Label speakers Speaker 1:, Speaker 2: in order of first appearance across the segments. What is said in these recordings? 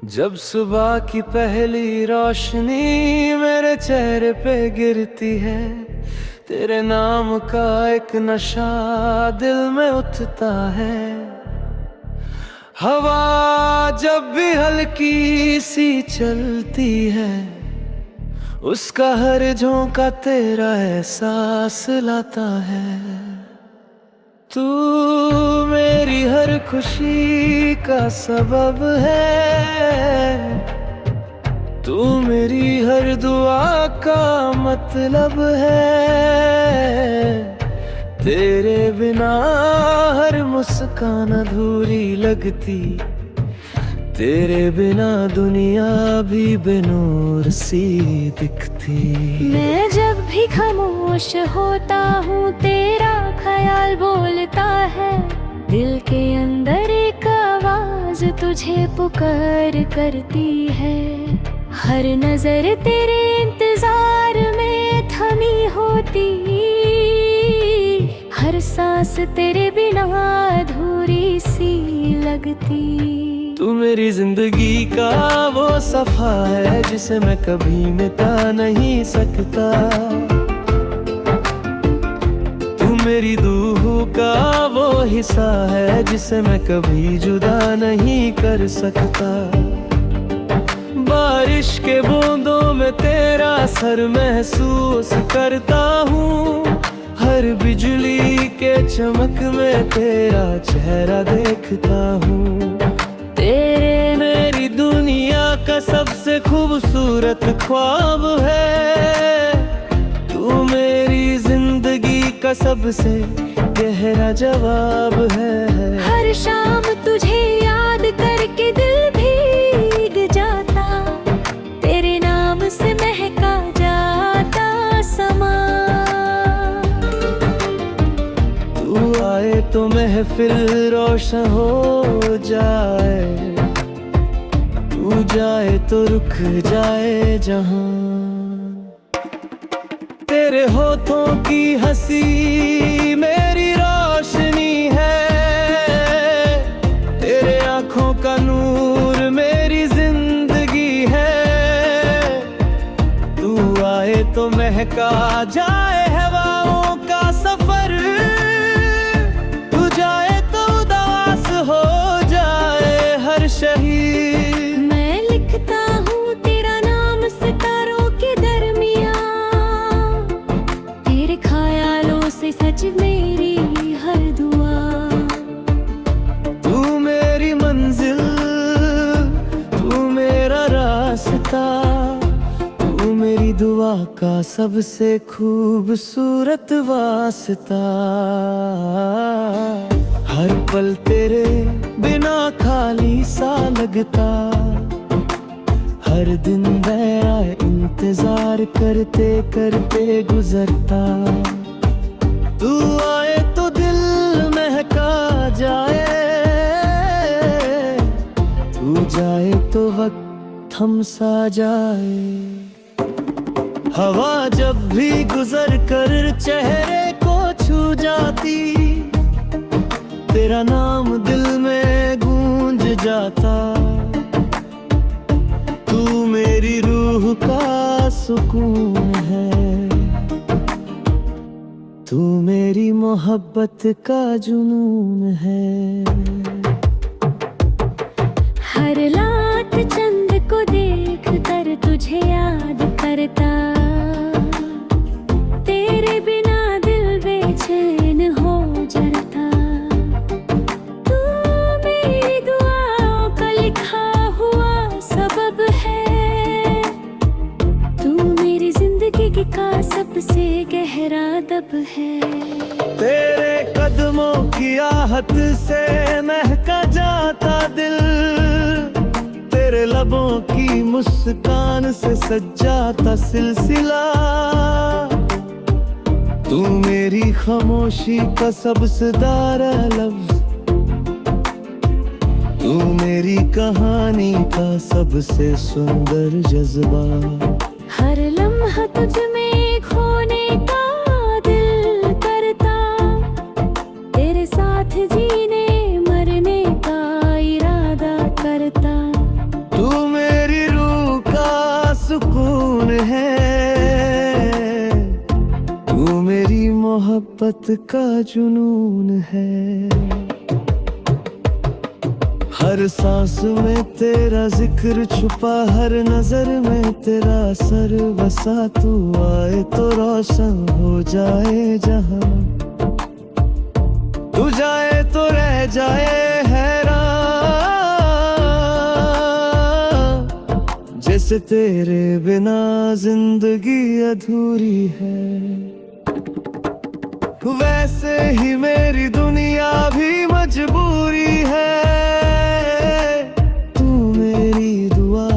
Speaker 1: जब सुबह की पहली रोशनी मेरे चेहरे पे गिरती है, तेरे नाम का एक नशा दिल में उठता है। हवा जब भी हल्की सी चलती है, उसका हर झोंका तेरा एहसास लाता है। तू मेरी हर खुशी का सबब है, तू मेरी हर दुआ का मतलब है। तेरे बिना हर मुस्कान अधूरी लगती, तेरे बिना दुनिया भी बेनूर सी दिखती।
Speaker 2: मैं जब भी खामोश होता हूँ तेरा ख्याल बोलता है, दिल के अंदर एक आवाज तुझे पुकार करती है। हर नजर तेरे इंतजार में थमी होती, हर सांस तेरे बिना अधूरी सी लगती।
Speaker 1: तू मेरी जिंदगी का वो सफा है जिसे मैं कभी मिटा नहीं सकता। तू मेरी रूह का वो हिस्सा है जिसे मैं कभी जुदा नहीं कर सकता। बारिश के बूंदों में तेरा सर महसूस करता हूँ, हर बिजली के चमक में तेरा चेहरा देखता हूँ। तेरे मेरी दुनिया का सबसे खूबसूरत ख्वाब है, तू मेरी जिंदगी का सबसे गहरा जवाब है।
Speaker 2: हर शाम तुझे याद करके दिल भीग जाता, तेरे नाम से महका जाता समा।
Speaker 1: तू आए तो महफिल रोशन हो जाए, तू जाए तो रुक जाए जहां। तेरे होठों की हंसी मेरी रोशनी है, तेरे आंखों का नूर मेरी जिंदगी है। तू आए तो महका जाए हवाओं का सफर, तू जाए तो उदास हो जाए हर शहीद।
Speaker 2: मैं लिखता हूँ तेरा नाम सितारों के दरमियाँ, तेरे ख्यालों से सच मेरी हर दुआ।
Speaker 1: तू मेरी मंजिल, तू मेरा रास्ता, तू मेरी दुआ का सबसे खूबसूरत वास्ता। हर पल तेरे बिना खाली सा लगता, हर दिन मेरा इंतजार करते करते गुजरता। तू आए तो दिल महका जाए, तू जाए तो वक्त थम सा जाए। हवा जब भी गुजर कर चेहरे को छू जाती, तेरा नाम दिल में गूंज जाता। तू मेरी रूह का सुकून है, तू मेरी मोहब्बत का जुनून है।
Speaker 2: हर रात चंद को देख कर तुझे याद करता, तेरे बिना दिल बेचैन हो जाता। तू मेरी दुआओं का लिखा हुआ सबब है, तू मेरी जिंदगी का सबसे गहरा दब है।
Speaker 1: तेरे कदमों की आहट से महका जाता दिल, तेरे लबों की मुस्कान से सज जाता सिलसिला। तू मेरी खामोशी का सबसे दारा लफ्ज, तू मेरी कहानी का सबसे सुंदर जज्बा।
Speaker 2: हर लम्हा तुझ में खोने का दिल करता, तेरे साथ जीने मरने का इरादा करता।
Speaker 1: तू मेरी रूह का सुकून है, तू मेरी मोहब्बत का जुनून है। हर सांस में तेरा जिक्र छुपा, हर नजर में तेरा असर बसा। तू आए तो रोशन हो जाए जहां, तू जाए तो रह जाए हैरान। जैसे तेरे बिना जिंदगी अधूरी है, वैसे ही मेरी दुनिया भी मजबूरी है। तू मेरी दुआ,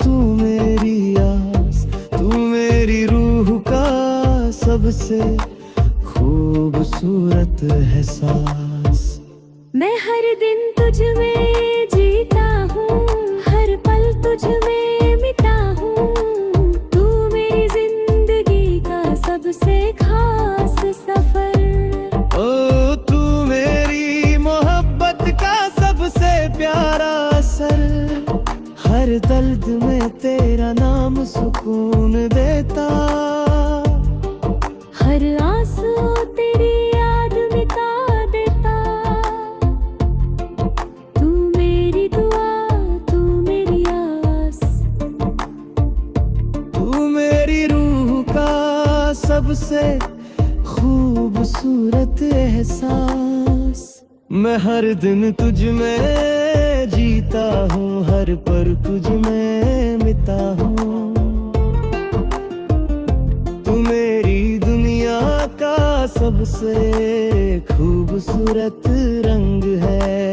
Speaker 1: तू मेरी आस, तू मेरी रूह का सबसे खूबसूरत एहसास।
Speaker 2: मैं हर दिन तुझ में जीता हूँ, हर पल तुझ में मिटा हूँ। तू मेरी जिंदगी का सबसे खास सफर।
Speaker 1: ओ तू मेरी मोहब्बत का सबसे प्यारा असर। हर दर्द में तेरा नाम सुकून देता,
Speaker 2: हर आंसू तेरी याद मिटा देता। तू मेरी दुआ, तू मेरी आस,
Speaker 1: तू मेरी रूह का सबसे खूबसूरत एहसास। मैं हर दिन तुझ में जीता हूँ, हर पल तुझ में मिटा हूँ। तू मेरी दुनिया का सबसे खूबसूरत रंग है।